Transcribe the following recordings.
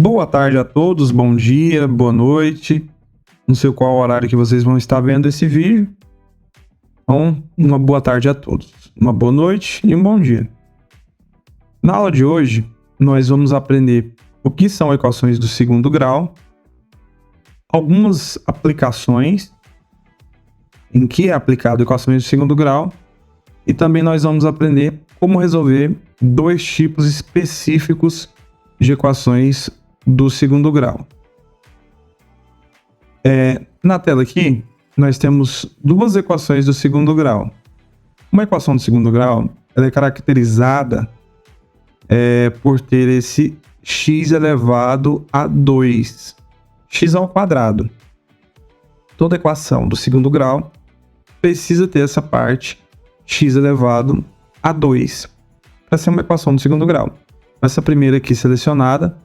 Boa tarde a todos, bom dia, boa noite. Não sei qual horário que vocês vão estar vendo esse vídeo. Então, uma boa tarde a todos, uma boa noite e um bom dia. Na aula de hoje, nós vamos aprender o que são equações do segundo grau, algumas aplicações, em que é aplicado equações do segundo grau, e também nós vamos aprender como resolver dois tipos específicos de equações do segundo grau. Na tela aqui, nós temos duas equações do segundo grau. Uma equação do segundo grau ela é caracterizada por ter esse x elevado a 2, x ao quadrado. Toda equação do segundo grau precisa ter essa parte x elevado a 2 para ser uma equação do segundo grau. Essa primeira aqui selecionada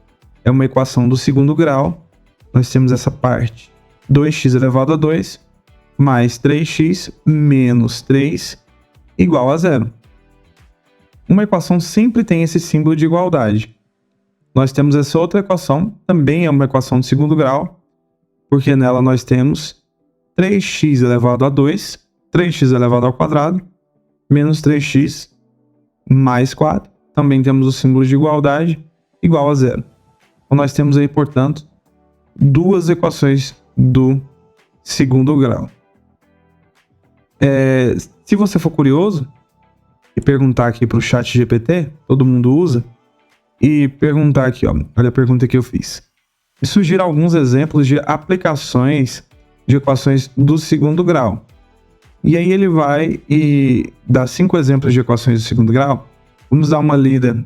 é uma equação do segundo grau. Nós temos essa parte 2x elevado a 2 mais 3x menos 3 igual a 0. Uma equação sempre tem esse símbolo de igualdade. Nós temos essa outra equação, também é uma equação do segundo grau, porque nela nós temos 3x elevado a 2, 3x elevado ao quadrado, menos 3x mais 4. Também temos o símbolo de igualdade, igual a 0. Então nós temos aí, portanto, duas equações do segundo grau. Se você for curioso e perguntar aqui para o ChatGPT, todo mundo usa, e perguntar aqui, ó, olha a pergunta que eu fiz. Me sugira alguns exemplos de aplicações de equações do segundo grau. E aí ele vai e dá 5 exemplos de equações do segundo grau. Vamos dar uma lida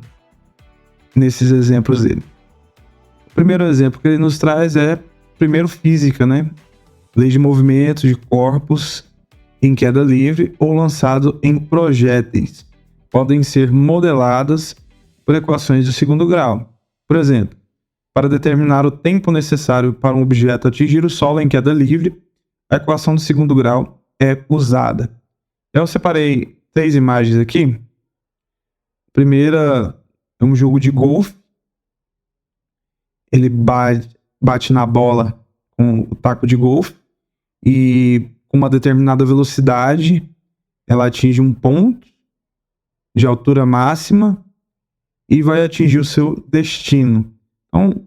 nesses exemplos dele. O primeiro exemplo que ele nos traz é, primeiro, física, né? Lei de movimento de corpos em queda livre ou lançado em projéteis podem ser modeladas por equações do segundo grau. Por exemplo, para determinar o tempo necessário para um objeto atingir o solo em queda livre, a equação do segundo grau é usada. Eu separei 3 imagens aqui. A primeira é um jogo de golfe. Ele bate na bola com o taco de golfe e com uma determinada velocidade ela atinge um ponto de altura máxima e vai atingir o seu destino. Então,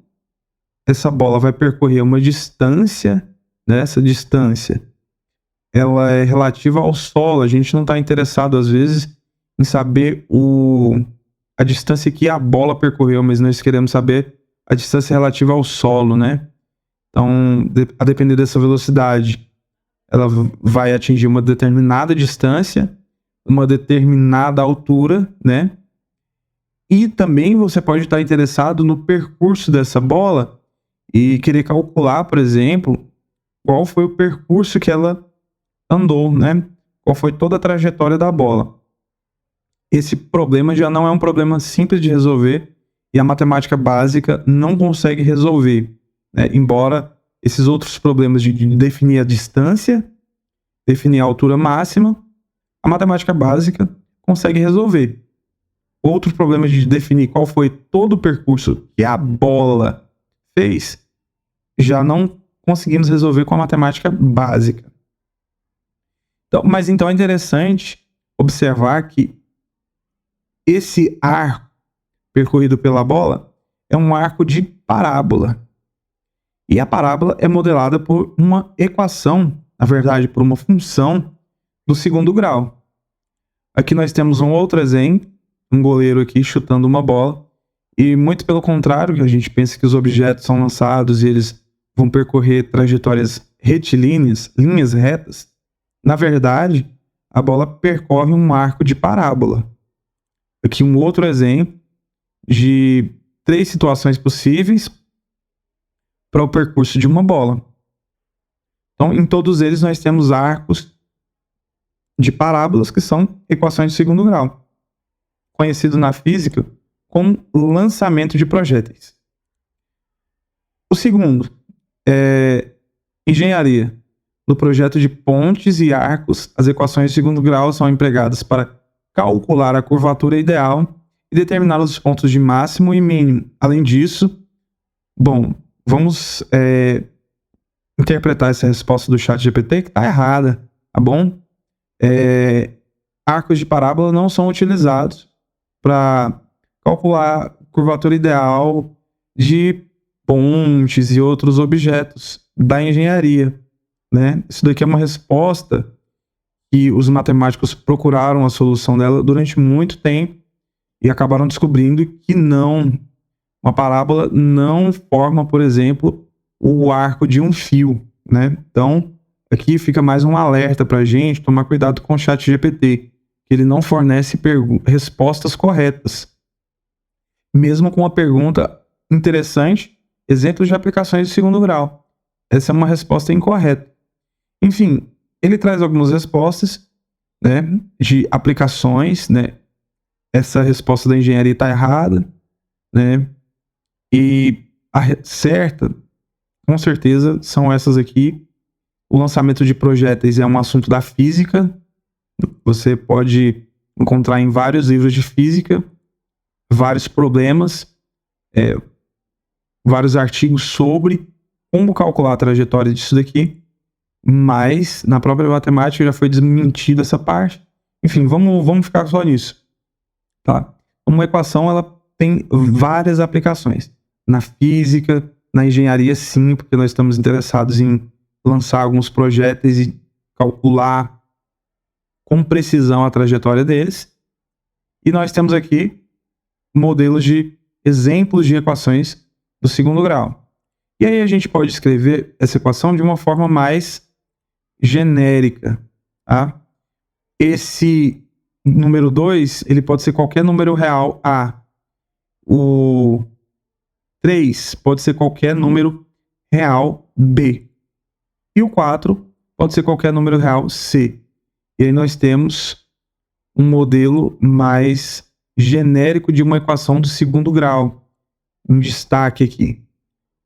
essa bola vai percorrer uma distância, né? Essa distância ela é relativa ao solo. A gente não está interessado, às vezes, em saber a distância que a bola percorreu, mas nós queremos saber a distância relativa ao solo, né? Então, a depender dessa velocidade, ela vai atingir uma determinada distância, uma determinada altura, né? E também você pode estar interessado no percurso dessa bola e querer calcular, por exemplo, qual foi o percurso que ela andou, né? Qual foi toda a trajetória da bola. Esse problema já não é um problema simples de resolver e a matemática básica não consegue resolver, né? Embora esses outros problemas de definir a distância, definir a altura máxima, a matemática básica consegue resolver. Outros problemas de definir qual foi todo o percurso que a bola fez, já não conseguimos resolver com a matemática básica. Mas então é interessante observar que esse arco percorrido pela bola é um arco de parábola. E a parábola é modelada por uma equação, na verdade, por uma função do segundo grau. Aqui nós temos um outro exemplo, um goleiro aqui chutando uma bola. E muito pelo contrário, que a gente pensa que os objetos são lançados e eles vão percorrer trajetórias retilíneas, linhas retas. Na verdade, a bola percorre um arco de parábola. Aqui um outro exemplo de 3 situações possíveis para o percurso de uma bola. Então, em todos eles nós temos arcos de parábolas que são equações de segundo grau, conhecido na física como lançamento de projéteis. O segundo é engenharia. No projeto de pontes e arcos, as equações de segundo grau são empregadas para calcular a curvatura ideal e determinar os pontos de máximo e mínimo. Além disso, Bom, vamos interpretar essa resposta do ChatGPT que está errada, tá bom? Arcos de parábola não são utilizados para calcular curvatura ideal de pontes e outros objetos da engenharia, né? Isso daqui é uma resposta que os matemáticos procuraram a solução dela durante muito tempo e acabaram descobrindo que uma parábola não forma, por exemplo, o arco de um fio, né? Então, aqui fica mais um alerta para a gente tomar cuidado com o ChatGPT, que ele não fornece respostas corretas. Mesmo com uma pergunta interessante, exemplos de aplicações de segundo grau. Essa é uma resposta incorreta. Enfim, ele traz algumas respostas, né, de aplicações, né? Essa resposta da engenharia está errada, né? E a certa, com certeza, são essas aqui. O lançamento de projéteis é um assunto da física. Você pode encontrar em vários livros de física vários problemas, vários artigos sobre como calcular a trajetória disso daqui, mas na própria matemática já foi desmentida essa parte. Enfim, vamos ficar só nisso, tá? Uma equação, ela tem várias aplicações. Na física, na engenharia, sim, porque nós estamos interessados em lançar alguns projéteis e calcular com precisão a trajetória deles. E nós temos aqui modelos de exemplos de equações do segundo grau. E aí a gente pode escrever essa equação de uma forma mais genérica, tá? Esse número 2, ele pode ser qualquer número real A. O 3 pode ser qualquer número real B. E o 4 pode ser qualquer número real C. E aí nós temos um modelo mais genérico de uma equação do segundo grau. Um destaque aqui.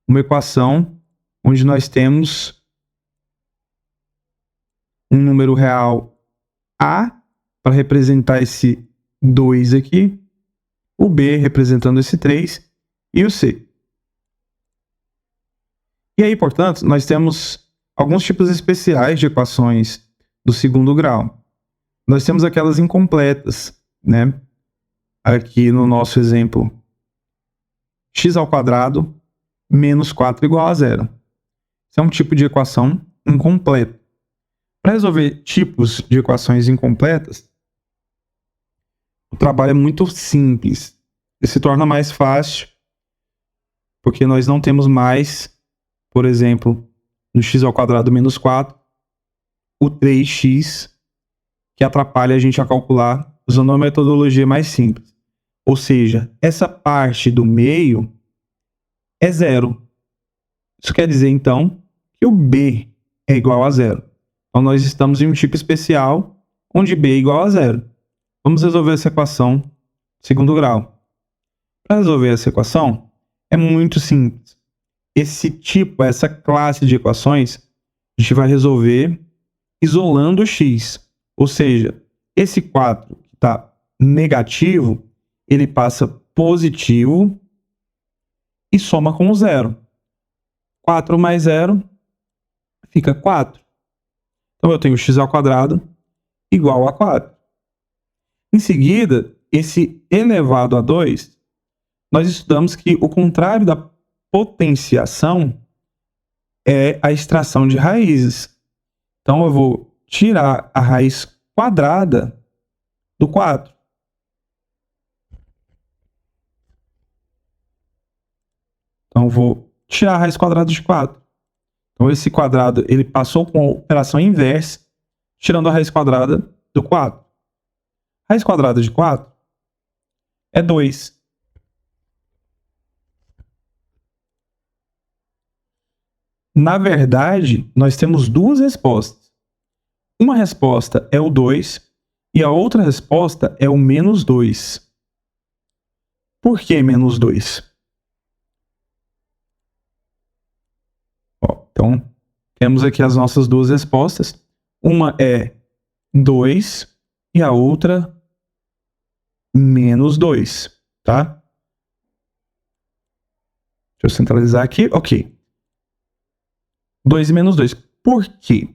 Uma equação onde nós temos um número real A para representar esse 2 aqui, o B representando esse 3 e o C. E aí, portanto, nós temos alguns tipos especiais de equações do segundo grau. Nós temos aquelas incompletas, né? Aqui no nosso exemplo, x² menos 4 igual a 0. Isso é um tipo de equação incompleta. Para resolver tipos de equações incompletas, o trabalho é muito simples. Ele se torna mais fácil porque nós não temos mais, por exemplo, no x² menos 4, o 3x, que atrapalha a gente a calcular usando uma metodologia mais simples. Ou seja, essa parte do meio é 0. Isso quer dizer, então, que o b é igual a 0. Então, nós estamos em um tipo especial onde b é igual a 0. Vamos resolver essa equação segundo grau. Para resolver essa equação, é muito simples. Esse tipo, essa classe de equações, a gente vai resolver isolando o x. Ou seja, esse 4 que está negativo, ele passa positivo e soma com o 0. 4 mais 0 fica 4. Então, eu tenho x² igual a 4. Em seguida, esse elevado a 2, nós estudamos que o contrário da potenciação é a extração de raízes. Então, eu vou tirar a raiz quadrada do 4. Então, eu vou tirar a raiz quadrada de 4. Então, esse quadrado ele passou com a operação inversa, tirando a raiz quadrada do 4. Raiz quadrada de 4 é 2. Na verdade, nós temos duas respostas. Uma resposta é o 2 e a outra resposta é o menos 2. Por que menos 2? Então, temos aqui as nossas duas respostas. Uma é 2 e a outra menos 2, tá? eu centralizar aqui. Ok. 2 e menos 2. Por quê?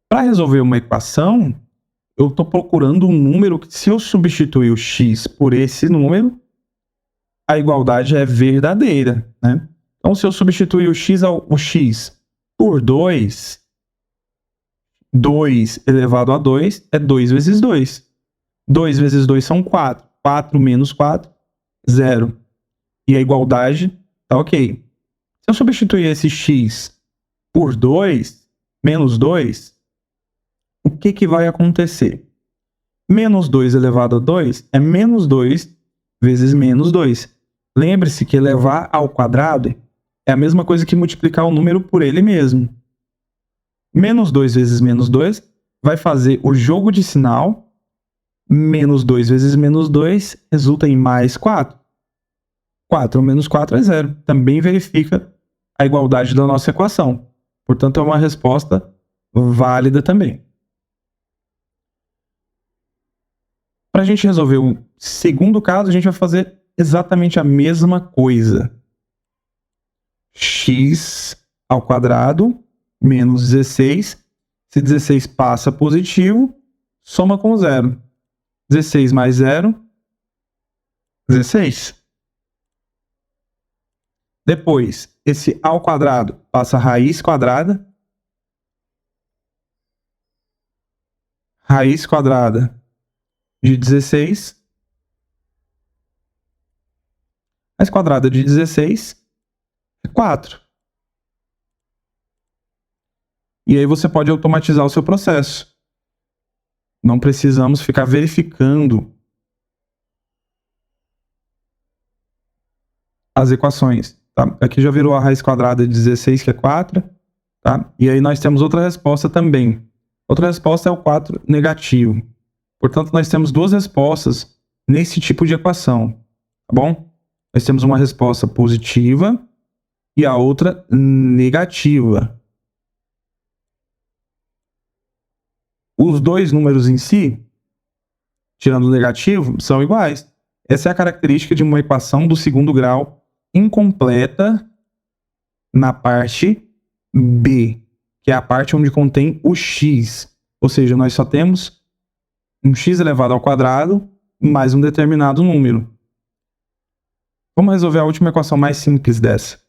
Para resolver uma equação, eu estou procurando um número que, se eu substituir o x por esse número, a igualdade é verdadeira, né? Então, se eu substituir o x por 2, 2 elevado a 2 é 2 vezes 2. 2 vezes 2 são 4. 4 menos 4, 0. E a igualdade está ok. Se eu substituir esse x por 2, menos 2, o que vai acontecer? Menos 2 elevado a 2 é menos 2 vezes menos 2. Lembre-se que elevar ao quadrado é a mesma coisa que multiplicar o número por ele mesmo. Menos 2 vezes menos 2 vai fazer o jogo de sinal. Menos 2 vezes menos 2 resulta em mais 4. 4 menos 4 é 0. Também verifica a igualdade da nossa equação. Portanto, é uma resposta válida também. Para a gente resolver o segundo caso, a gente vai fazer exatamente a mesma coisa. X ao quadrado menos 16. Se 16 passa positivo, soma com 0. 16 mais 0, 16. Depois, esse ao quadrado passa a raiz quadrada. Raiz quadrada de 16. Raiz quadrada de 16 é 4. E aí você pode automatizar o seu processo. Não precisamos ficar verificando as equações. Tá? Aqui já virou a raiz quadrada de 16, que é 4. Tá? E aí nós temos outra resposta também. Outra resposta é o 4 negativo. Portanto, nós temos duas respostas nesse tipo de equação. Tá bom? Nós temos uma resposta positiva e a outra negativa. Os dois números em si, tirando o negativo, são iguais. Essa é a característica de uma equação do segundo grau incompleta na parte B, que é a parte onde contém o x. Ou seja, nós só temos um x elevado ao quadrado mais um determinado número. Vamos resolver a última equação mais simples dessa.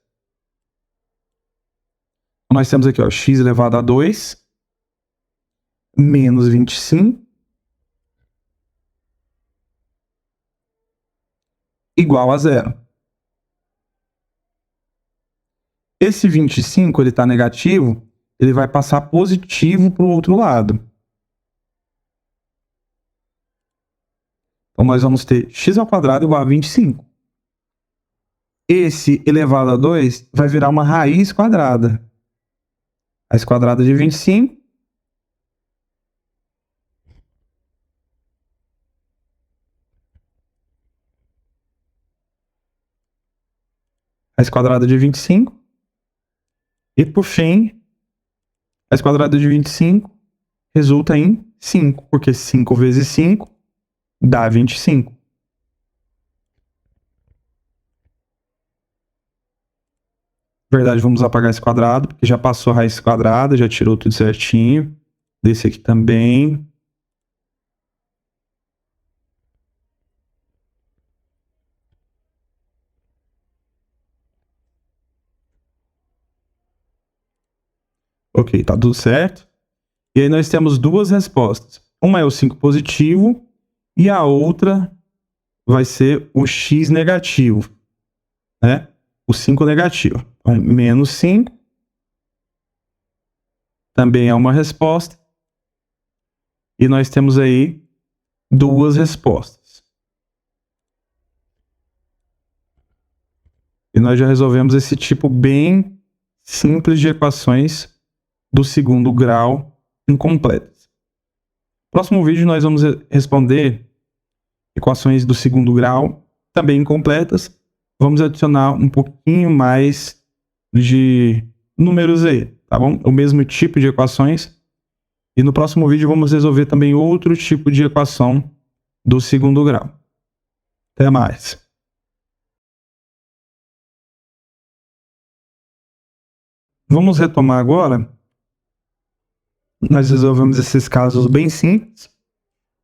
Nós temos aqui, ó, x elevado a 2 menos 25 igual a 0. Esse 25, ele está negativo, ele vai passar positivo para o outro lado. Então, nós vamos ter x ao quadrado igual a 25. Esse elevado a 2 vai virar uma raiz quadrada. Raiz quadrada de 25. Raiz quadrada de 25. E, por fim, raiz quadrada de 25 resulta em 5, porque 5 vezes 5 dá 25. Na verdade, vamos apagar esse quadrado, porque já passou a raiz quadrada, já tirou tudo certinho. Desse aqui também. Ok, tá tudo certo. E aí nós temos duas respostas. Uma é o 5 positivo e a outra vai ser o x negativo, né? O 5 negativo. Menos 5 também é uma resposta. E nós temos aí duas respostas. E nós já resolvemos esse tipo bem simples de equações do segundo grau incompletas. No próximo vídeo nós vamos responder equações do segundo grau também incompletas. Vamos adicionar um pouquinho mais de números aí, tá bom? O mesmo tipo de equações. E no próximo vídeo vamos resolver também outro tipo de equação do segundo grau. Até mais! Vamos retomar agora. Nós resolvemos esses casos bem simples.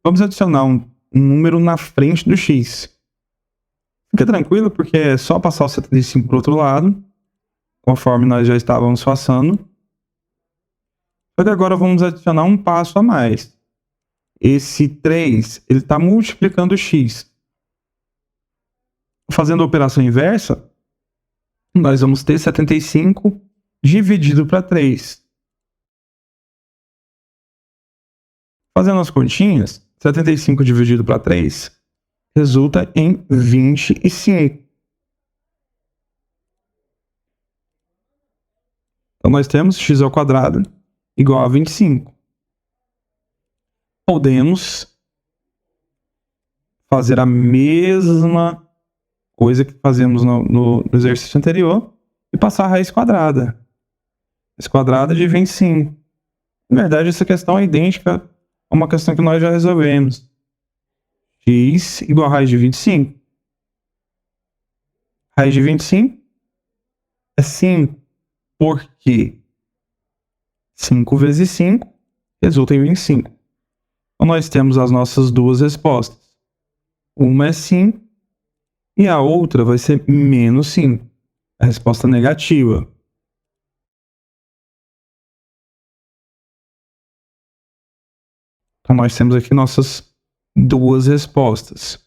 Vamos adicionar um número na frente do x. Fica tranquilo, porque é só passar o 75 para o outro lado, conforme nós já estávamos passando. Só que agora vamos adicionar um passo a mais. Esse 3, ele está multiplicando o x. Fazendo a operação inversa, nós vamos ter 75 dividido para 3. Fazendo as continhas, 75 dividido para 3 resulta em 25. Então, nós temos x ao quadrado igual a 25. Podemos fazer a mesma coisa que fazemos no exercício anterior e passar a raiz quadrada. Raiz quadrada de 25. Na verdade, essa questão é idêntica a uma questão que nós já resolvemos. X igual a raiz de 25. Raiz de 25 é 5, porque 5 vezes 5 resulta em 25. Então, nós temos as nossas duas respostas. Uma é 5 e a outra vai ser menos 5. A resposta negativa. Então, nós temos aqui nossas duas respostas.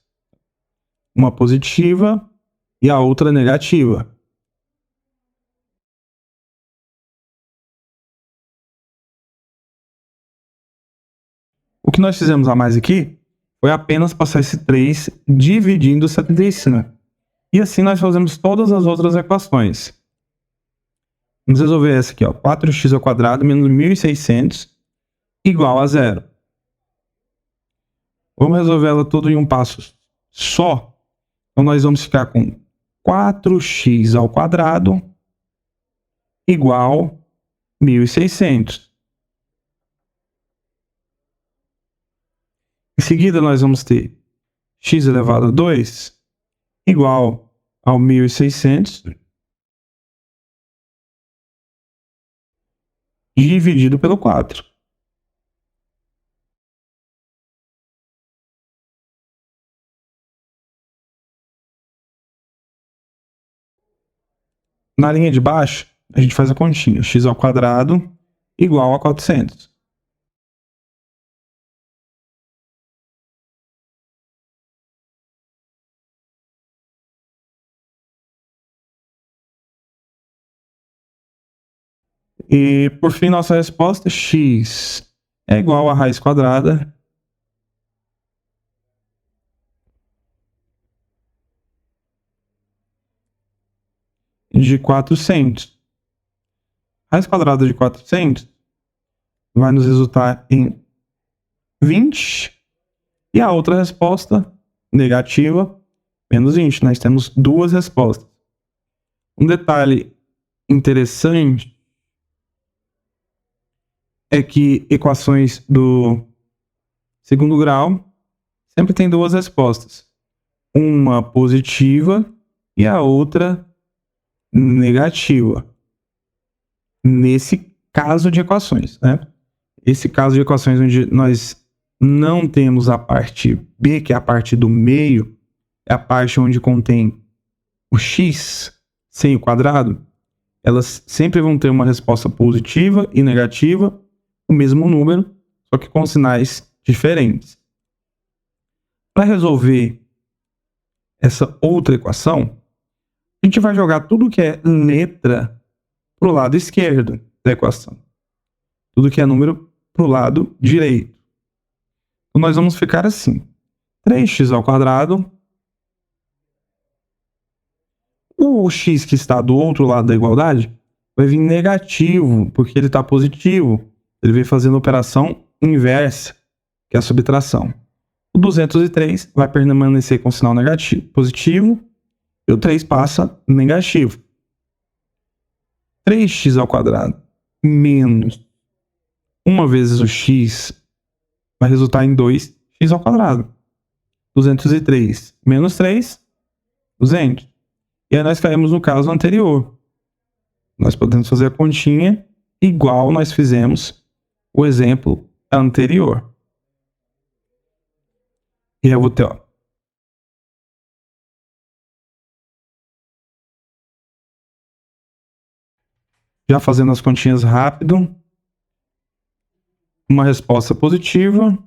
Uma positiva e a outra negativa. O que nós fizemos a mais aqui foi apenas passar esse 3 dividindo 75. E assim nós fazemos todas as outras equações. Vamos resolver essa aqui, ó. 4x ao quadrado menos 1.600 igual a 0. Vamos resolver ela tudo em um passo só. Então, nós vamos ficar com 4x ao quadrado igual a 1.600. Em seguida, nós vamos ter x elevado a 2 igual ao 1.600 dividido pelo 4. Na linha de baixo, a gente faz a continha. X ao quadrado igual a 400. E, por fim, nossa resposta, x é igual a raiz quadrada de 400. Raiz quadrada de 400 vai nos resultar em 20. E a outra resposta, negativa, menos 20. Nós temos duas respostas. Um detalhe interessante é que equações do segundo grau sempre tem duas respostas. Uma positiva e a outra negativa. Nesse caso de equações, né? Esse caso de equações onde nós não temos a parte B, que é a parte do meio, é a parte onde contém o x sem o quadrado, elas sempre vão ter uma resposta positiva e negativa, o mesmo número, só que com sinais diferentes. Para resolver essa outra equação, a gente vai jogar tudo que é letra para o lado esquerdo da equação. Tudo que é número para o lado direito. Então, nós vamos ficar assim. 3x ao quadrado. O x que está do outro lado da igualdade vai vir negativo, porque ele está positivo. Ele vem fazendo a operação inversa, que é a subtração. O 203 vai permanecer com sinal negativo, positivo, e o 3 passa negativo. 3x ao quadrado menos 1 vezes o x vai resultar em 2x ao quadrado. 203 menos 3, 200. E aí nós caímos no caso anterior. Nós podemos fazer a continha igual nós fizemos o exemplo anterior. E eu vou ter, ó, já fazendo as continhas rápido, uma resposta positiva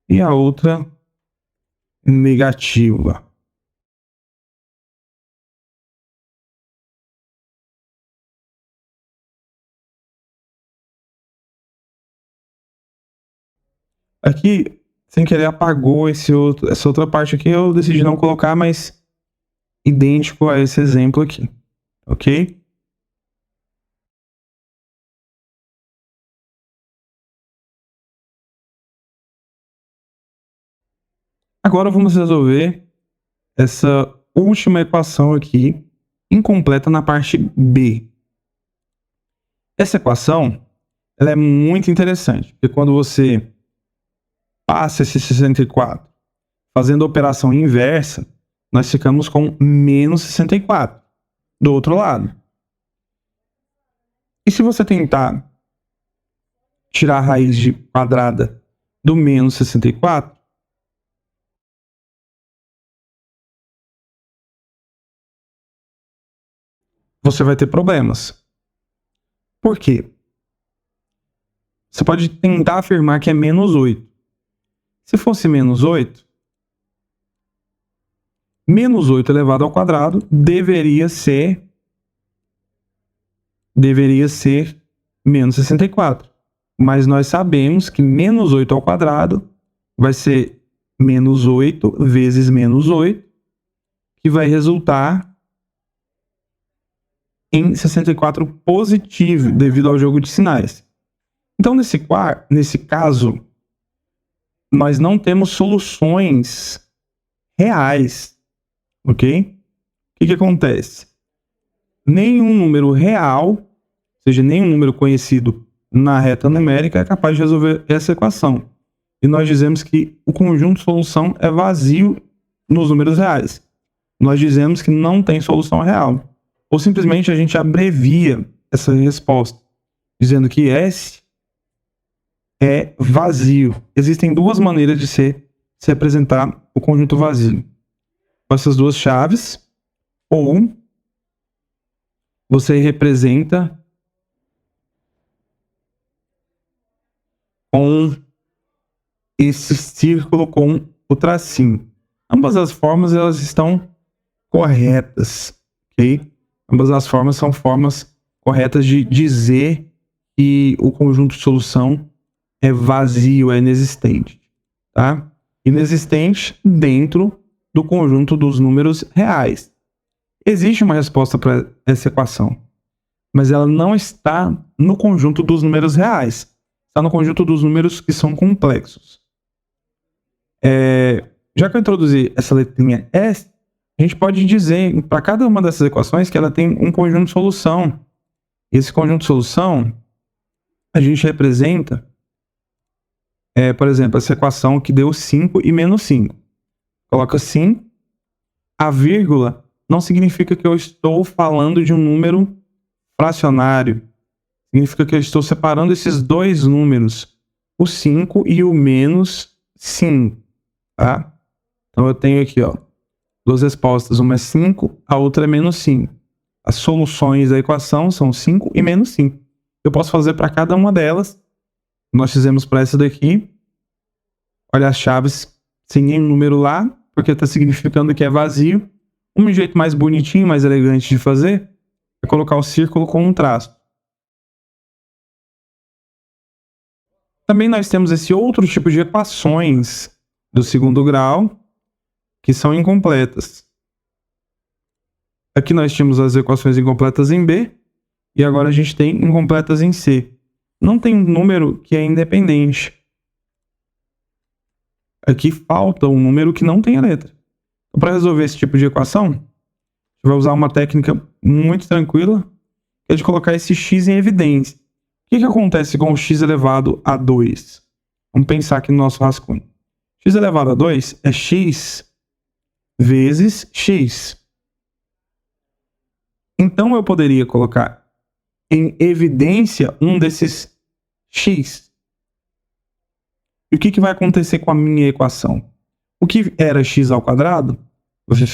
e a outra negativa. Aqui, sem querer, apagou essa outra parte aqui. Eu decidi não colocar, mas idêntico a esse exemplo aqui. Ok? Agora vamos resolver essa última equação aqui, incompleta na parte B. Essa equação, ela é muito interessante, porque quando você passa esse 64 fazendo a operação inversa, nós ficamos com menos 64 do outro lado. E se você tentar tirar a raiz de quadrada do menos 64, você vai ter problemas. Por quê? Você pode tentar afirmar que é menos 8. Se fosse menos 8, menos 8 elevado ao quadrado deveria ser menos 64. Mas nós sabemos que menos 8 ao quadrado vai ser menos 8 vezes menos 8, que vai resultar em 64 positivo, devido ao jogo de sinais. Então, nesse caso, nós não temos soluções reais, ok? O que acontece? Nenhum número real, ou seja, nenhum número conhecido na reta numérica é capaz de resolver essa equação. E nós dizemos que o conjunto de solução é vazio nos números reais. Nós dizemos que não tem solução real. Ou simplesmente a gente abrevia essa resposta, dizendo que S é vazio. Existem duas maneiras de se representar o conjunto vazio. Com essas duas chaves, ou você representa com esse círculo com o tracinho. Ambas as formas elas estão corretas, ok? Ambas as formas são formas corretas de dizer que o conjunto de solução é vazio, é inexistente, tá? Inexistente dentro do conjunto dos números reais. Existe uma resposta para essa equação, mas ela não está no conjunto dos números reais. Está no conjunto dos números que são complexos. Já que eu introduzi essa letrinha S, a gente pode dizer para cada uma dessas equações que ela tem um conjunto de solução. E esse conjunto de solução a gente representa, por exemplo, essa equação que deu 5 e menos 5. Coloca 5, a vírgula não significa que eu estou falando de um número fracionário. Significa que eu estou separando esses dois números, o 5 e o menos 5, tá? Então eu tenho aqui, ó, duas respostas, uma é 5, a outra é menos 5. As soluções da equação são 5 e menos 5. Eu posso fazer para cada uma delas. Nós fizemos para essa daqui. Olha as chaves sem nenhum número lá, porque está significando que é vazio. Um jeito mais bonitinho, mais elegante de fazer é colocar o círculo com um traço. Também nós temos esse outro tipo de equações do segundo grau que são incompletas. Aqui nós tínhamos as equações incompletas em B e agora a gente tem incompletas em C. Não tem um número que é independente. Aqui falta um número que não tem a letra. Então, para resolver esse tipo de equação, a gente vai usar uma técnica muito tranquila, que é de colocar esse x em evidência. O que acontece com o x elevado a 2? Vamos pensar aqui no nosso rascunho. X elevado a 2 é x vezes x. Então eu poderia colocar em evidência um desses x. E o que vai acontecer com a minha equação? O que era x ao quadrado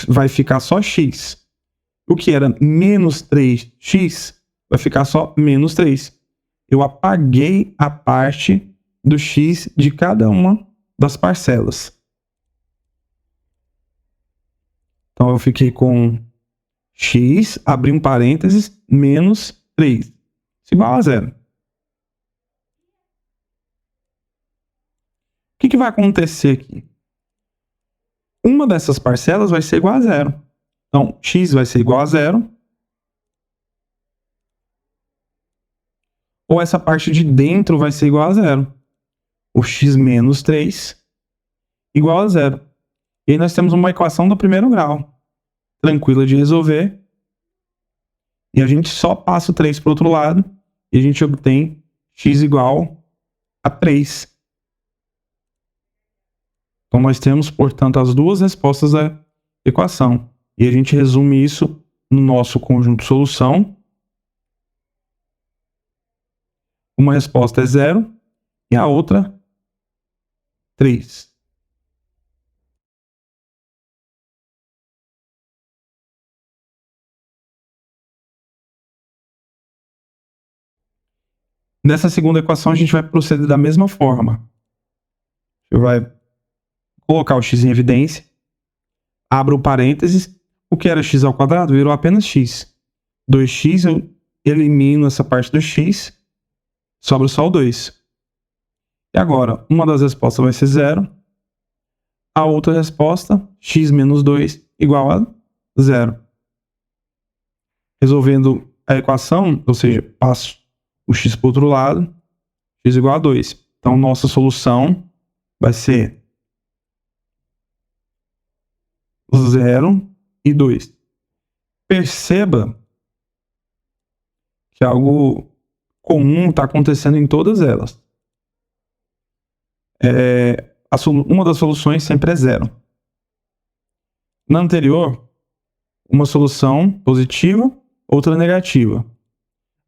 vai ficar só x. O que era menos 3x vai ficar só menos 3. Eu apaguei a parte do x de cada uma das parcelas. Então, eu fiquei com x, abri um parênteses, menos 3. Isso igual a zero. O que vai acontecer aqui? Uma dessas parcelas vai ser igual a zero. Então, x vai ser igual a zero. Ou essa parte de dentro vai ser igual a zero. O x menos 3 igual a zero. E aí nós temos uma equação do primeiro grau. Tranquila de resolver. E a gente só passa o 3 para o outro lado. E a gente obtém x igual a 3. Então nós temos, portanto, as duas respostas da equação. E a gente resume isso no nosso conjunto solução. Uma resposta é 0 e a outra 3. Nessa segunda equação a gente vai proceder da mesma forma. Você vai colocar o x em evidência, abra o parênteses, o que era x ao quadrado virou apenas x. 2x, eu elimino essa parte do x, sobra só o 2. E agora, uma das respostas vai ser 0, a outra resposta, x menos 2, igual a 0. Resolvendo a equação, ou seja, passo o x para o outro lado, x igual a 2. Então, nossa solução vai ser 0 e 2. Perceba que algo comum está acontecendo em todas elas. Uma das soluções sempre é 0. Na anterior, uma solução positiva, outra negativa.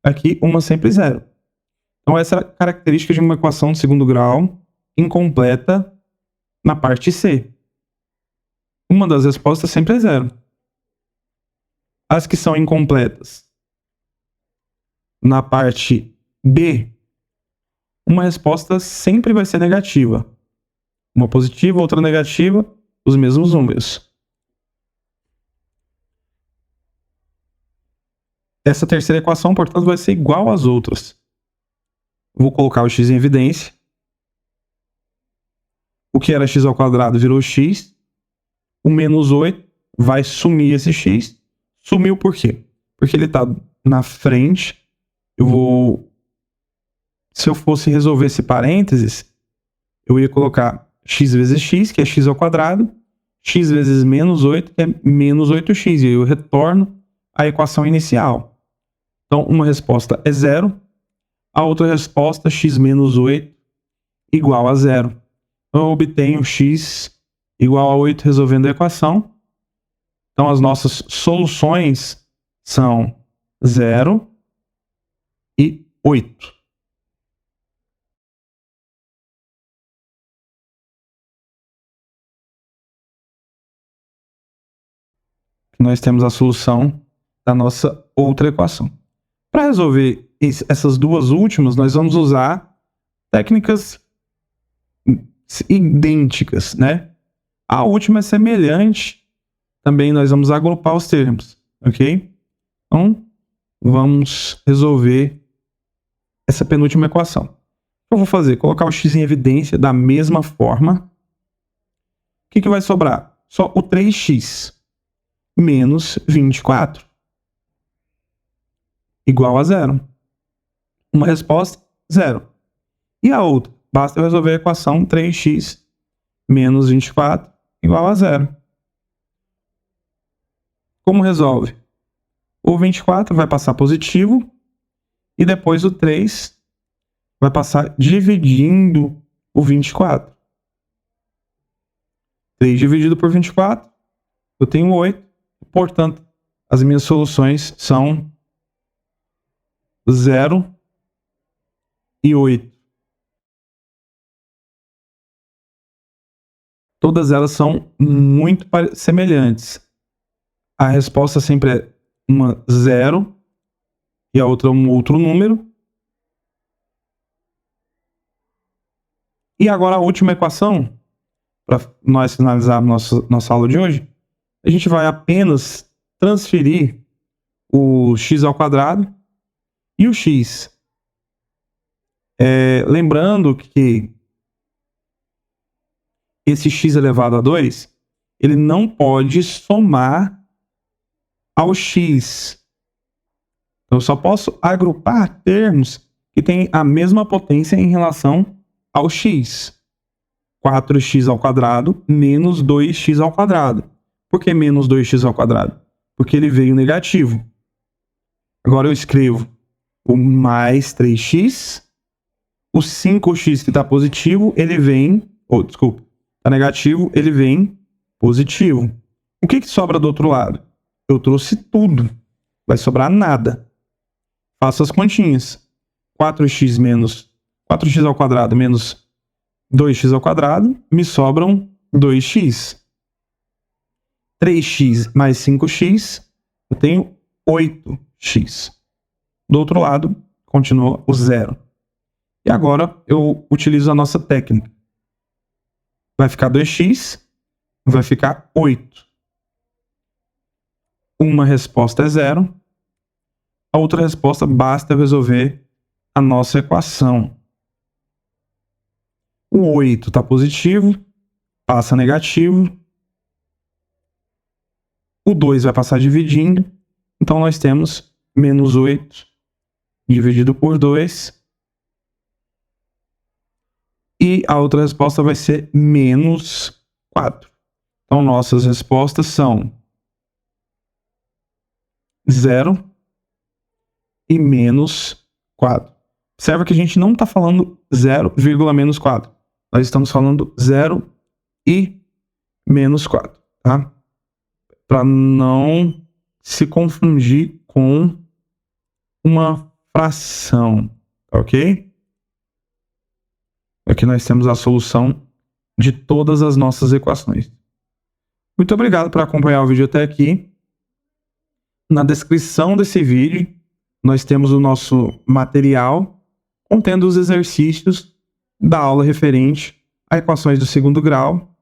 Aqui, uma sempre 0. Então, essa é a característica de uma equação de segundo grau incompleta na parte C. Uma das respostas sempre é 0. As que são incompletas na parte B, uma resposta sempre vai ser negativa. Uma positiva, outra negativa, os mesmos números. Essa terceira equação, portanto, vai ser igual às outras. Vou colocar o x em evidência. O que era x ao quadrado virou x. O menos 8 vai sumir esse x. Sumiu por quê? Porque ele está na frente. Se eu fosse resolver esse parênteses, eu ia colocar x vezes x, que é x ao quadrado, x vezes menos 8, que é menos 8x, e eu retorno a equação inicial. Então, uma resposta é 0, a outra resposta, x menos 8, igual a 0. Então, eu obtenho x igual a 8 resolvendo a equação. Então, as nossas soluções são 0 e 8. Nós temos a solução da nossa outra equação. Para resolver essas duas últimas, nós vamos usar técnicas idênticas, né? A última é semelhante, também nós vamos agrupar os termos, ok? Então, vamos resolver essa penúltima equação. O que eu vou fazer? Colocar o x em evidência da mesma forma. O que vai sobrar? Só o 3x menos 24 igual a 0. Uma resposta, 0. E a outra? Basta eu resolver a equação 3x menos 24 igual a 0. Como resolve? O 24 vai passar positivo e depois o 3 vai passar dividindo o 24. 3 dividido por 24, eu tenho 8. Portanto, as minhas soluções são 0 e 8. Todas elas são muito semelhantes. A resposta sempre é uma 0 e a outra um outro número. E agora a última equação, para nós finalizarmos nossa aula de hoje, a gente vai apenas transferir o x ao quadrado e o x. Lembrando que esse x elevado a 2, ele não pode somar ao x. Eu só posso agrupar termos que têm a mesma potência em relação ao x. 4x ao quadrado menos 2x ao quadrado. Por que menos 2x ao quadrado? Porque ele veio negativo. Agora eu escrevo o mais 3x. O 5x que está positivo, ele vem... está negativo, ele vem positivo. O que sobra do outro lado? Eu trouxe tudo. Vai sobrar nada. Faço as continhas. 4x ao quadrado menos 2x ao quadrado, me sobram 2x. 3x mais 5x, eu tenho 8x. Do outro lado, continua o 0. E agora eu utilizo a nossa técnica. Vai ficar 2x, vai ficar 8. Uma resposta é 0. A outra resposta basta resolver a nossa equação. O 8 está positivo, passa negativo. O 2 vai passar dividindo. Então nós temos menos 8 dividido por 2. E a outra resposta vai ser menos 4. Então nossas respostas são 0 e menos 4. Observa que a gente não está falando 0, menos 4. Nós estamos falando 0 e menos 4, tá? Para não se confundir com uma fração, ok? Aqui nós temos a solução de todas as nossas equações. Muito obrigado por acompanhar o vídeo até aqui. Na descrição desse vídeo, nós temos o nosso material contendo os exercícios da aula referente a equações do segundo grau